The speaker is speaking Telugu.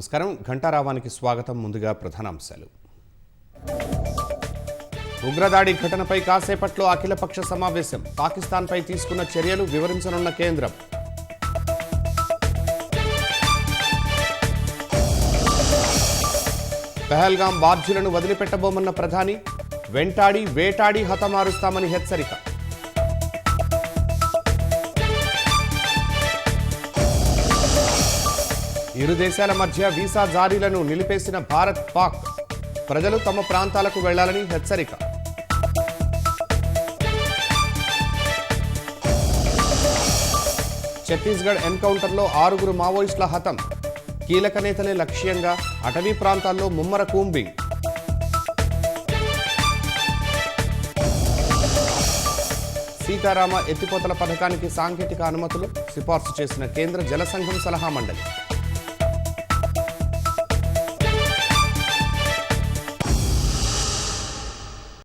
నమస్కారం. ఘంటారావానికి స్వాగతం. ముందుగా ప్రధానాంశాలు. ఉగ్రదాడి ఘటనపై కాసేపట్లో అఖిలపక్ష సమావేశం. పాకిస్తాన్పై తీసుకున్న చర్యలు వివరించనున్న కేంద్రం. పహల్గాం బాధ్యులను వదిలిపెట్టబోమన్న ప్రధాని. వెంటాడి వేటాడి హతమారుస్తామని హెచ్చరిక. ఇరు దేశాల మధ్య వీసా జారీలను నిలిపేసిన భారత్ పాక్. ప్రజలు తమ ప్రాంతాలకు వెళ్లాలని హెచ్చరిక. ఛత్తీస్గఢ్ ఎన్కౌంటర్లో 6 మావోయిస్టుల హతం. కీలక నేతలే లక్ష్యంగా. అటవీ ప్రాంతాల్లో ముమ్మర కూంబింగ్. సీతారామ ఎత్తిపోతల పథకానికి సాంకేతిక అనుమతులు సిఫార్సు చేసిన కేంద్ర జల సంఘం సలహా మండలి.